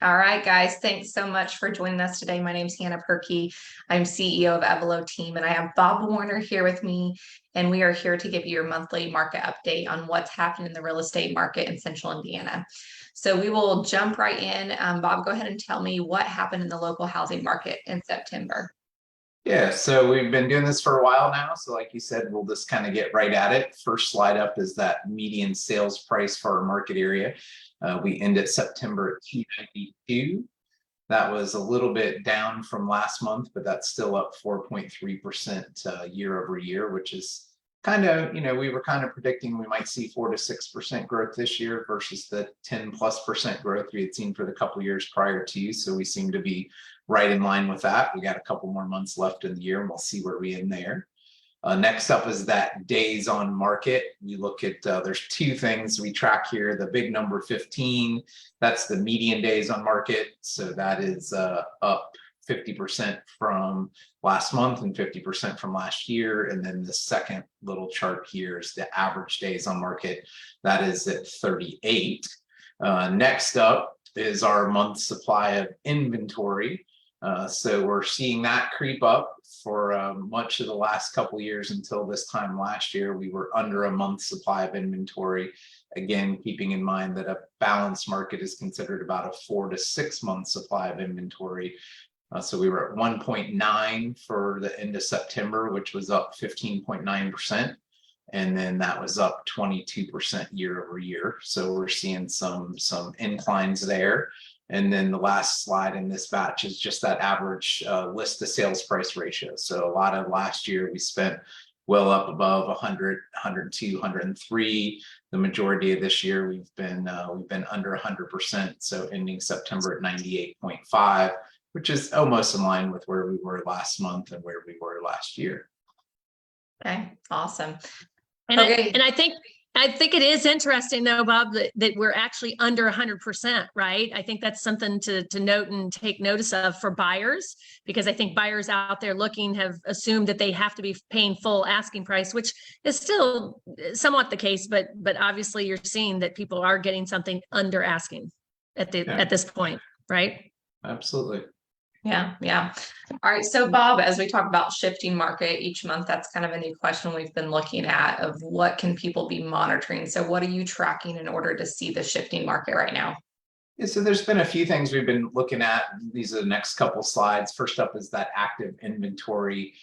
All right, guys, thanks so much for joining us today. My name is Hannah Perkey. I'm CEO of Evelo team, and I have Bob Warner here with me, and we are here to give you your monthly market update on what's happening in the real estate market in Central Indiana. So we will jump right in. Bob, go ahead and tell me what happened in the local housing market in September. Yeah, so we've been doing this for a while now. So like you said, we'll just kind of get right at it. First slide up is that median sales price for our market area. We ended September at 292. That was a little bit down from last month, but that's still up 4.3% year over year, which is kind of, we were kind of predicting we might see 4 to 6% growth this year versus the 10+% growth we had seen for the couple years prior to. So we seem to be right in line with that. We got a couple more months left in the year and we'll see where we end there. Next up is that days on market. We look at, there's two things we track here. The big number 15, that's the median days on market. So that is up 50% from last month and 50% from last year. And then the second little chart here is the average days on market. That is at 38. Next up is our month supply of inventory. So we're seeing that creep up for much of the last couple of years until this time last year. We were under a month's supply of inventory. Again, keeping in mind that a balanced market is considered about a 4 to 6 month supply of inventory. So we were at 1.9 for the end of September, which was up 15.9%. And then that was up 22% year over year. So we're seeing some inclines there. And then the last slide in this batch is just that average list to sales price ratio. So a lot of last year we spent well up above 100, 102, 103. The majority of this year we've been under 100%. So ending September at 98.5, which is almost in line with where we were last month and where we were last year. Okay, awesome. And I think it is interesting though, Bob, that we're actually under 100%, right? I think that's something to note and take notice of for buyers, because I think buyers out there looking have assumed that they have to be paying full asking price, which is still somewhat the case, but obviously you're seeing that people are getting something under asking at this point, right? Absolutely. Yeah. All right. So Bob, as we talk about shifting market each month, that's kind of a new question we've been looking at of what can people be monitoring. So what are you tracking in order to see the shifting market right now? Yeah, so there's been a few things we've been looking at. These are the next couple slides. First up is that active inventory.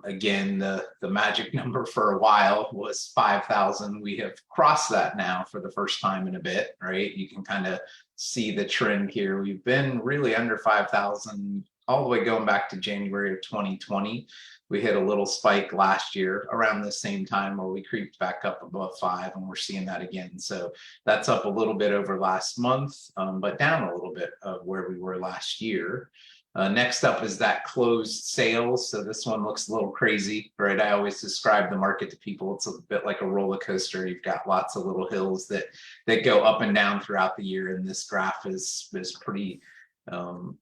Again, the magic number for a while was 5,000. We have crossed that now for the first time in a bit, right? You can kind of see the trend here. We've been really under 5,000 all the way going back to January of 2020. We hit a little spike last year around the same time where we creeped back up above 5, and we're seeing that again. So that's up a little bit over last month, but down a little bit of where we were last year. Next up is that closed sales. So this one looks a little crazy, right? I always describe the market to people. It's a bit like a roller coaster. You've got lots of little hills that go up and down throughout the year. And this graph is pretty good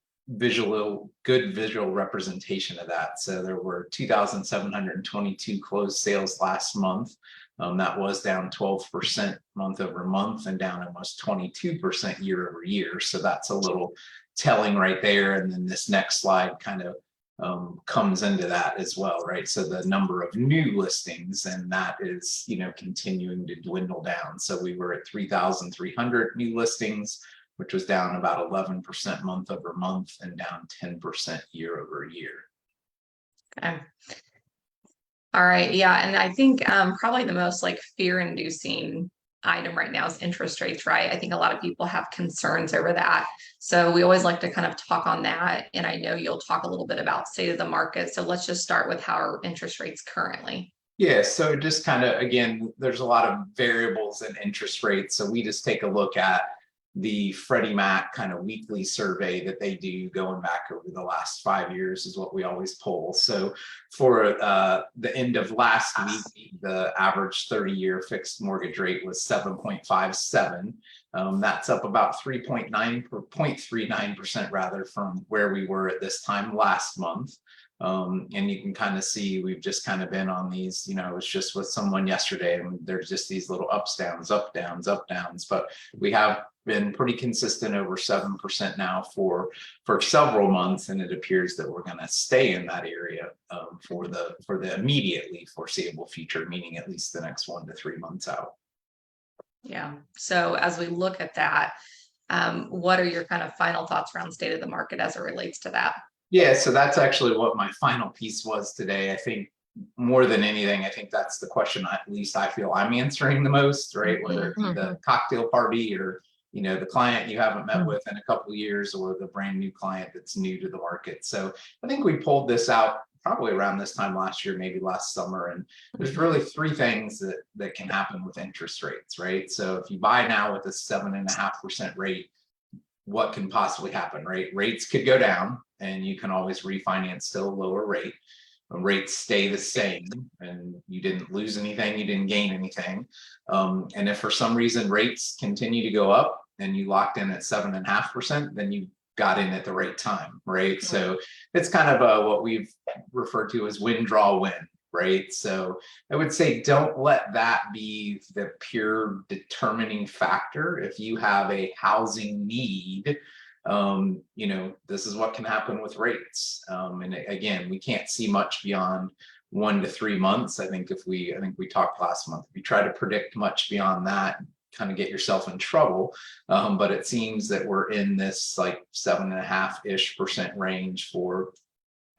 visual representation of that. So there were 2,722 closed sales last month. That was down 12% month over month and down almost 22% year over year. So that's a little telling right there. And then this next slide kind of comes into that as well, right? So the number of new listings, and that is, continuing to dwindle down. So we were at 3,300 new listings, which was down about 11% month over month and down 10% year over year. Okay. All right. Yeah. And I think probably the most fear-inducing item right now is interest rates, right? I think a lot of people have concerns over that. So we always like to kind of talk on that. And I know you'll talk a little bit about state of the market. So let's just start with how are interest rates currently? Yeah, so just kind of, again, there's a lot of variables in interest rates. So we just take a look at the Freddie Mac kind of weekly survey that they do going back over the last 5 years is what we always pull. So for the end of last week, the average 30-year fixed mortgage rate was 7.57. That's up about 0.39% rather from where we were at this time last month. And you can kind of see we've just kind of been on these, I was just with someone yesterday and there's just these little ups, downs, up, downs, up, downs, but we have been pretty consistent over 7% now for several months, and it appears that we're going to stay in that area for the immediately foreseeable future, meaning at least the next 1 to 3 months out. Yeah. So as we look at that, what are your kind of final thoughts around state of the market as it relates to that? Yeah, so that's actually what my final piece was today. I think more than anything, I think that's the question at least I feel I'm answering the most, right? Whether it be the cocktail party or, the client you haven't met with in a couple of years, or the brand new client that's new to the market. So I think we pulled this out probably around this time last year, maybe last summer. And there's really 3 things that can happen with interest rates, right? So if you buy now with a 7.5% rate, what can possibly happen, right? Rates could go down and you can always refinance still a lower rate. When rates stay the same and you didn't lose anything, you didn't gain anything. And if for some reason rates continue to go up and you locked in at 7.5%, then you got in at the right time, right? So it's kind of what we've referred to as win, draw, win, right? So I would say don't let that be the pure determining factor. If you have a housing need, this is what can happen with rates. And again, we can't see much beyond 1 to 3 months. I think we talked last month. If you try to predict much beyond that, kind of get yourself in trouble. But it seems that we're in this like 7.5% range for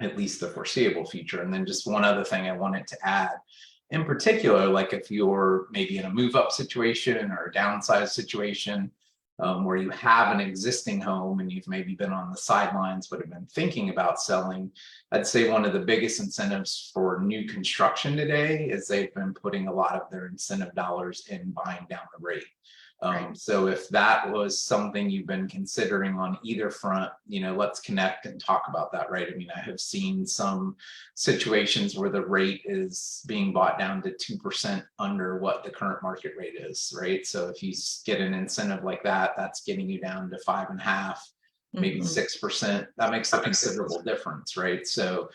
at least the foreseeable future. And then just one other thing I wanted to add, in particular, like if you're maybe in a move up situation or a downsize situation, where you have an existing home and you've maybe been on the sidelines but have been thinking about selling, I'd say one of the biggest incentives for new construction today is they've been putting a lot of their incentive dollars in buying down the rate. So if that was something you've been considering on either front, let's connect and talk about that, right? I mean, I have seen some situations where the rate is being bought down to 2% under what the current market rate is, right? So if you get an incentive like that, that's getting you down to 5.5%, maybe 6%. That makes a considerable difference, right? So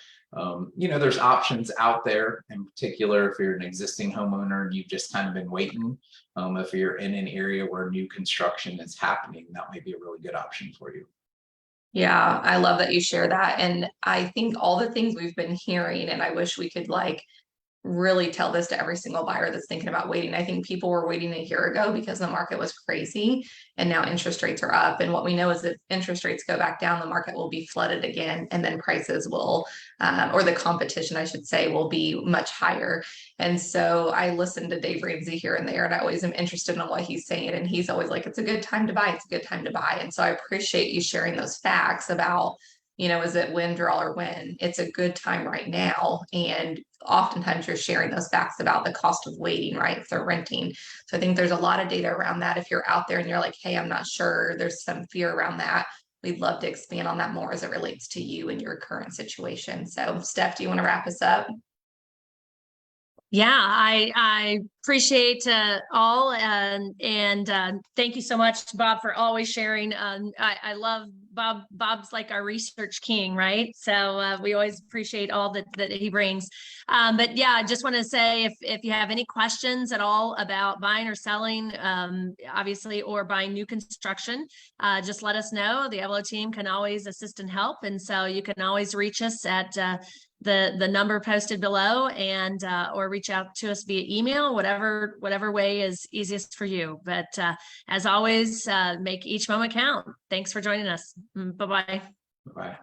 there's options out there. In particular, if you're an existing homeowner and you've just kind of been waiting, if you're in an area where new construction is happening, that might be a really good option for you. Yeah, I love that you share that. And I think all the things we've been hearing, and I wish we could really tell this to every single buyer that's thinking about waiting. I think people were waiting a year ago because the market was crazy and now interest rates are up. And what we know is that interest rates go back down, the market will be flooded again, and then prices will, or the competition, I should say, will be much higher. And so I listen to Dave Ramsey here and there, and I always am interested in what he's saying. And he's always like, it's a good time to buy. It's a good time to buy. And so I appreciate you sharing those facts about, is it win, draw, or win? It's a good time right now. And oftentimes you're sharing those facts about the cost of waiting, right? If they're renting. So I think there's a lot of data around that. If you're out there and you're like, hey, I'm not sure, there's some fear around that, we'd love to expand on that more as it relates to you and your current situation. So Steph, do you want to wrap us up? Yeah, I appreciate all and thank you so much, Bob, for always sharing. I love Bob. Bob's like our research king, right? So we always appreciate all that he brings. But yeah, I just want to say if you have any questions at all about buying or selling, obviously, or buying new construction, just let us know. The Evelo team can always assist and help. And so you can always reach us at the number posted below, and or reach out to us via email, whatever way is easiest for you. But as always, make each moment count. Thanks for joining us. Bye-bye. Bye.